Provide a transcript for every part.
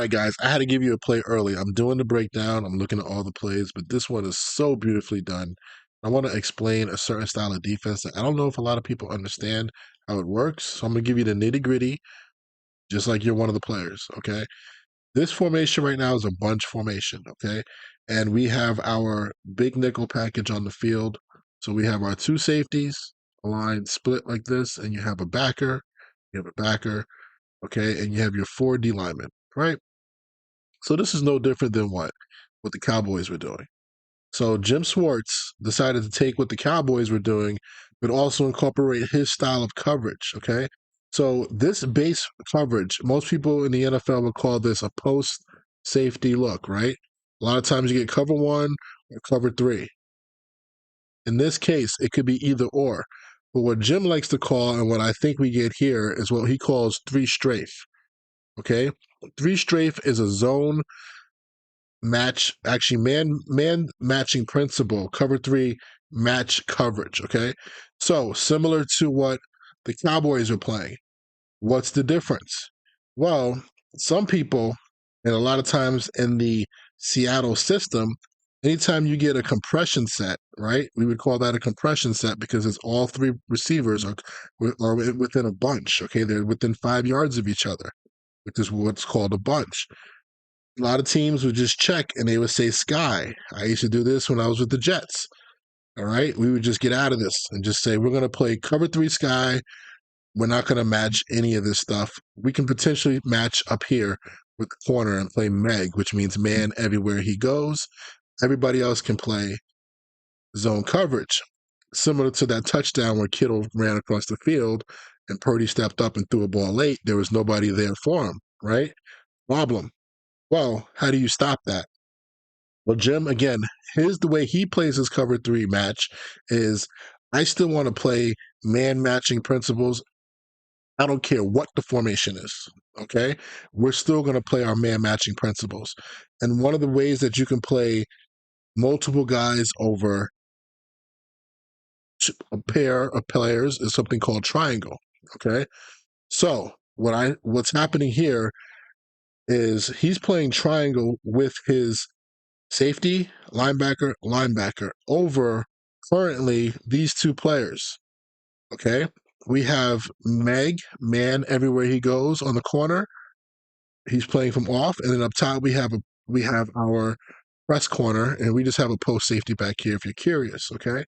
right, guys, I had to give you a play early. I'm doing the breakdown. I'm looking at all the plays, but this one is so beautifully done. I want to explain a certain style of defense that I don't know if a lot of people understand how it works. So I'm going to give you the nitty gritty, just like you're one of the players, okay? This formation right now is a bunch formation, okay? And we have our big nickel package on the field. So we have our two safeties, a line split like this, and you have a backer, okay? And you have your four D linemen, right? So this is no different than what the Cowboys were doing. So Jim Schwartz decided to take what the Cowboys were doing, but also incorporate his style of coverage. Okay. So this base coverage, most people in the NFL would call this a post safety look, right? A lot of times you get cover one or cover three. In this case, it could be either or. But what Jim likes to call, and what I think we get here, is what he calls three strafe. Okay. Three strafe is a zone match, actually man matching principle, cover three match coverage. Okay, so similar to what the Cowboys are playing. What's the difference? Well, some people, and a lot of times in the Seattle system, anytime you get a compression set, right? We would call that a compression set because it's all three receivers are within a bunch. Okay, they're within 5 yards of each other, which is what's called a bunch. A lot of teams would just check and they would say sky. I used to do this when I was with the Jets. All right. We would just get out of this and just say, we're going to play cover three sky. We're not going to match any of this stuff. We can potentially match up here with the corner and play Meg, which means man everywhere he goes. Everybody else can play zone coverage. Similar to that touchdown where Kittle ran across the field and Purdy stepped up and threw a ball late. There was nobody there for him, right? Problem. Well, how do you stop that? Well, Jim, again, the way he plays his cover three match is I still want to play man matching principles. I don't care what the formation is. Okay. We're still going to play our man matching principles. And one of the ways that you can play multiple guys over a pair of players is something called triangle. Okay. So what's happening here is he's playing triangle with his safety, linebacker over currently these two players. Okay. We have Meg, man everywhere he goes on the corner. He's playing from off. And then up top we have our press corner, and we just have a post safety back here if you're curious. Okay.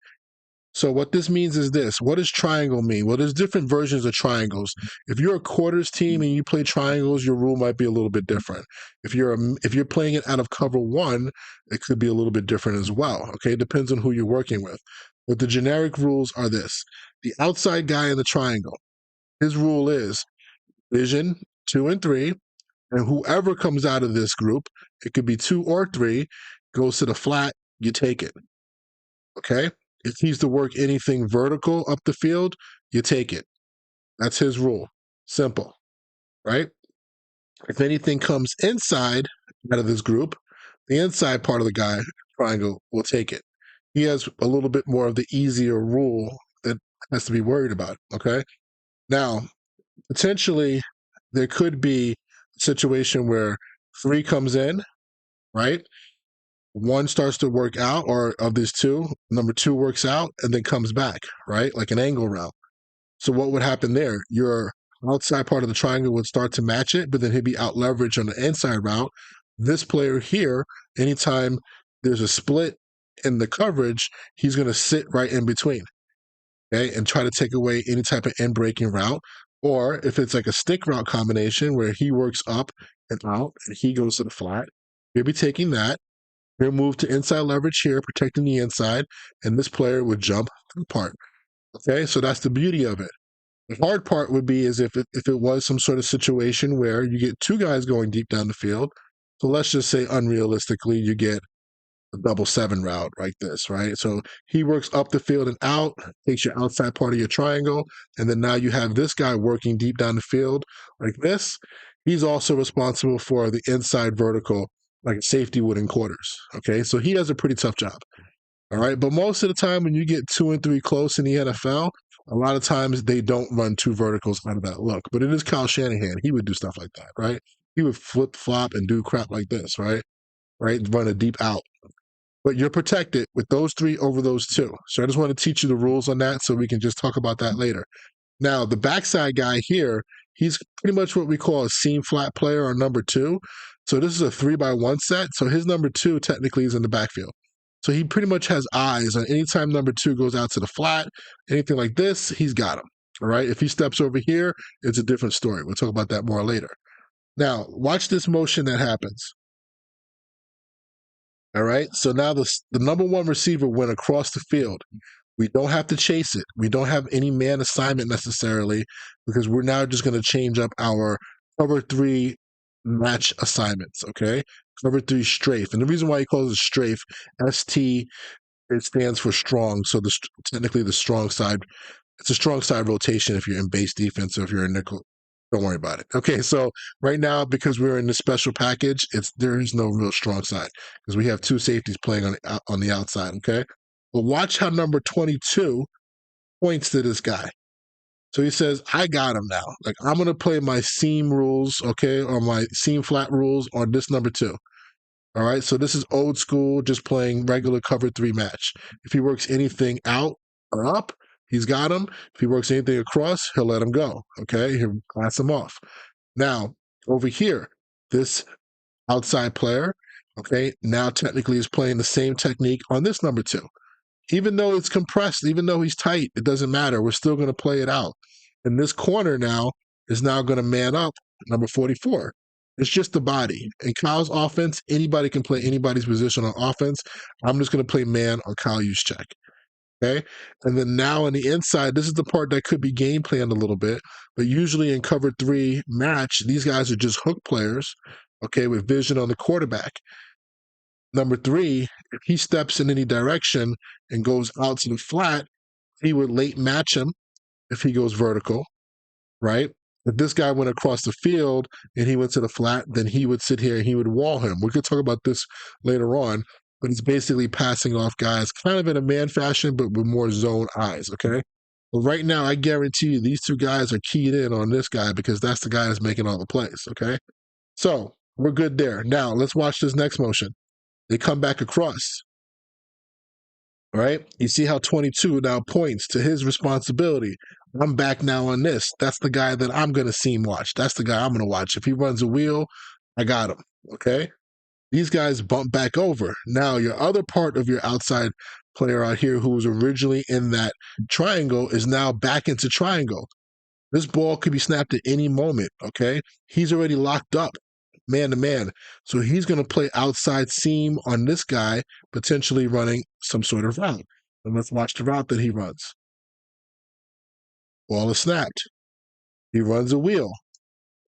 So what this means is this. What does triangle mean? Well, there's different versions of triangles. If you're a quarters team and you play triangles, your rule might be a little bit different. If you're playing it out of cover one, it could be a little bit different as well. Okay, it depends on who you're working with. But the generic rules are this: the outside guy in the triangle, his rule is vision 2 and 3, and whoever comes out of this group, it could be 2 or 3, goes to the flat, you take it. Okay. If he's to work anything vertical up the field, you take it. That's his rule. Simple, right? If anything comes inside out of this group, the inside part of the guy triangle will take it. He has a little bit more of the easier rule that has to be worried about. Okay. Now, potentially, there could be a situation where 3 comes in, right? One starts to work out, or of these two, number 2 works out and then comes back, right? Like an angle route. So what would happen there? Your outside part of the triangle would start to match it, but then he'd be out leveraged on the inside route. This player here, anytime there's a split in the coverage, he's going to sit right in between, okay, and try to take away any type of in breaking route. Or if it's like a stick route combination where he works up and out and he goes to the flat, he'll be taking that. He'll move to inside leverage here, protecting the inside, and this player would jump apart. Okay, so that's the beauty of it. The hard part would be is if it was some sort of situation where you get 2 guys going deep down the field. So let's just say unrealistically, you get a double 7 route like this, right? So he works up the field and out, takes your outside part of your triangle, and then now you have this guy working deep down the field like this. He's also responsible for the inside vertical, like a safety would in quarters. Okay, so he has a pretty tough job. All right, but most of the time when you get 2 and 3 close in the NFL, a lot of times they don't run 2 verticals out of that look. But it is Kyle Shanahan; he would do stuff like that, right? he would flip flop and do crap like this, right? Right, run a deep out. But you're protected with those three over those two. So I just want to teach you the rules on that so we can just talk about that later. Now, the backside guy here, he's pretty much what we call a seam flat player or number two. So this is a 3x1 set. So his number two technically is in the backfield. So he pretty much has eyes on anytime number two goes out to the flat, anything like this, he's got him. All right. If he steps over here, it's a different story. We'll talk about that more later. Now, watch this motion that happens. All right. So now the number one receiver went across the field. We don't have to chase it. We don't have any man assignment necessarily because we're now just going to change up our cover three match assignments. Okay. Cover three strafe. And the reason why he calls it strafe, ST, it stands for strong. So technically the strong side, it's a strong side rotation if you're in base defense or if you're in nickel. Don't worry about it. Okay, so right now, because we're in the special package, there is no real strong side because we have two safeties playing on the outside. Okay, but watch how number 22 points to this guy. So he says, "I got him now. Like I'm gonna play my seam rules, okay, or my seam flat rules on this number two. All right, so this is old school, just playing regular cover three match. If he works anything out or up, he's got him. If he works anything across, he'll let him go. Okay, he'll class him off. Now, over here, this outside player, okay, now technically is playing the same technique on this number two. Even though it's compressed, even though he's tight, it doesn't matter. We're still going to play it out. And this corner now is now going to man up number 44. It's just the body. In Kyle's offense, anybody can play anybody's position on offense. I'm just going to play man on Kyle Juszczyk. Okay. And then now on the inside, this is the part that could be game planned a little bit. But usually in cover three match, these guys are just hook players, okay, with vision on the quarterback. Number three, if he steps in any direction and goes out to the flat, he would late match him if he goes vertical, right? If this guy went across the field and he went to the flat, then he would sit here and he would wall him. We could talk about this later on, but it's basically passing off guys kind of in a man fashion, but with more zone eyes, okay? But right now, I guarantee you these two guys are keyed in on this guy because that's the guy that's making all the plays, okay? So we're good there. Now, let's watch this next motion. They come back across. All right. You see how 22 now points to his responsibility. I'm back now on this. That's the guy that I'm going to seam watch. That's the guy I'm going to watch. If he runs a wheel, I got him. Okay. These guys bump back over. Now, your other part of your outside player out here who was originally in that triangle is now back into triangle. This ball could be snapped at any moment. Okay. He's already locked up man to man. So he's going to play outside seam on this guy, potentially running some sort of route. And let's watch the route that he runs. Ball is snapped. He runs a wheel.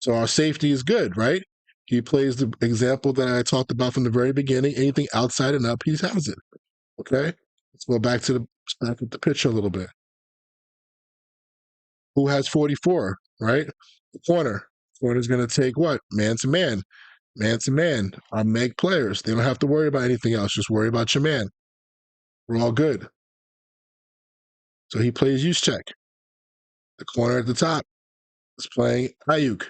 So our safety is good, right? He plays the example that I talked about from the very beginning. Anything outside and up, he has it. Okay? Let's go back to the picture a little bit. Who has 44, right? The corner. Corner's going to take what? Man to man. Man to man. Our Meg players. They don't have to worry about anything else. Just worry about your man. We're all good. So he plays Juszczyk. The corner at the top is playing Ayuk.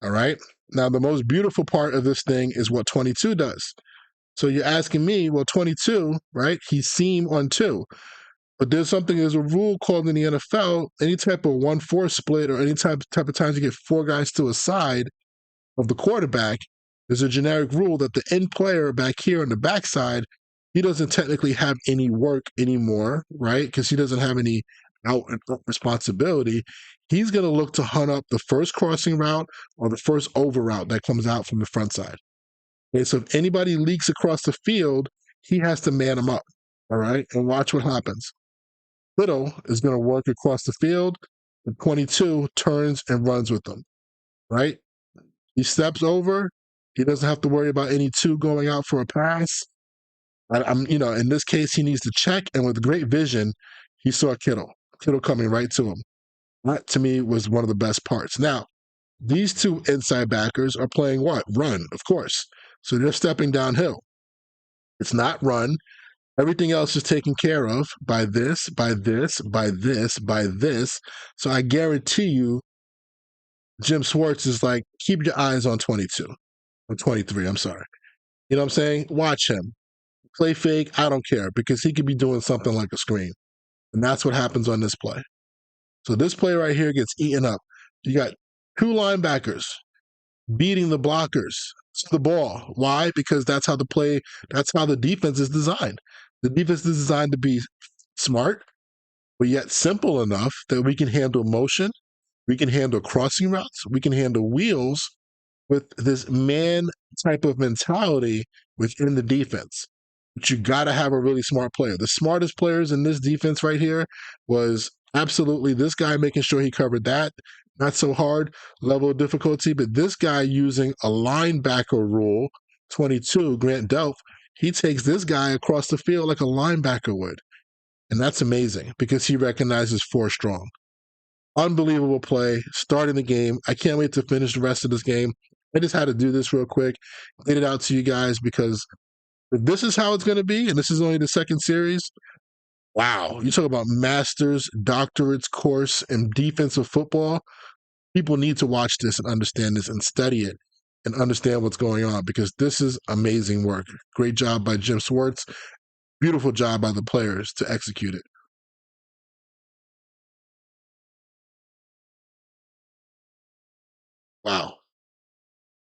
All right. Now, the most beautiful part of this thing is what 22 does. So you're asking me, well, 22, right? He's seam on two. But there's a rule called in the NFL, any type of 1-4 split or any type of times you get four guys to a side of the quarterback, there's a generic rule that the end player back here on the backside, he doesn't technically have any work anymore, right? Because he doesn't have any out and up responsibility. He's going to look to hunt up the first crossing route or the first over route that comes out from the front side. Okay, so if anybody leaks across the field, he has to man them up, all right? And watch what happens. Little is going to work across the field. The 22 turns and runs with them, right? He steps over. He doesn't have to worry about any two going out for a pass. In this case, he needs to check. And with great vision, he saw Kittle coming right to him. That, to me, was one of the best parts. Now, these two inside backers are playing what? Run, of course. So they're stepping downhill. It's not run. Everything else is taken care of by this, by this, by this, by this. So I guarantee you Jim Schwartz is like, keep your eyes on 22 or 23. I'm sorry. You know what I'm saying? Watch him. Play fake. I don't care because he could be doing something like a screen. And that's what happens on this play. So this play right here gets eaten up. You got two linebackers beating the blockers to the ball. Why? Because that's how the defense is designed. The defense is designed to be smart, but yet simple enough that we can handle motion, we can handle crossing routes, we can handle wheels with this man type of mentality within the defense. But you got to have a really smart player. The smartest players in this defense right here was absolutely this guy making sure he covered that. Not so hard level of difficulty, but this guy using a linebacker rule, 22, Grant Delph, he takes this guy across the field like a linebacker would. And that's amazing because he recognizes four strong. Unbelievable play, starting the game. I can't wait to finish the rest of this game. I just had to do this real quick, get it out to you guys because if this is how it's going to be, and this is only the second series, wow. You talk about master's, doctorates course in defensive football. People need to watch this and understand this and study it and understand what's going on because this is amazing work. Great job by Jim Schwartz. Beautiful job by the players to execute it. Wow.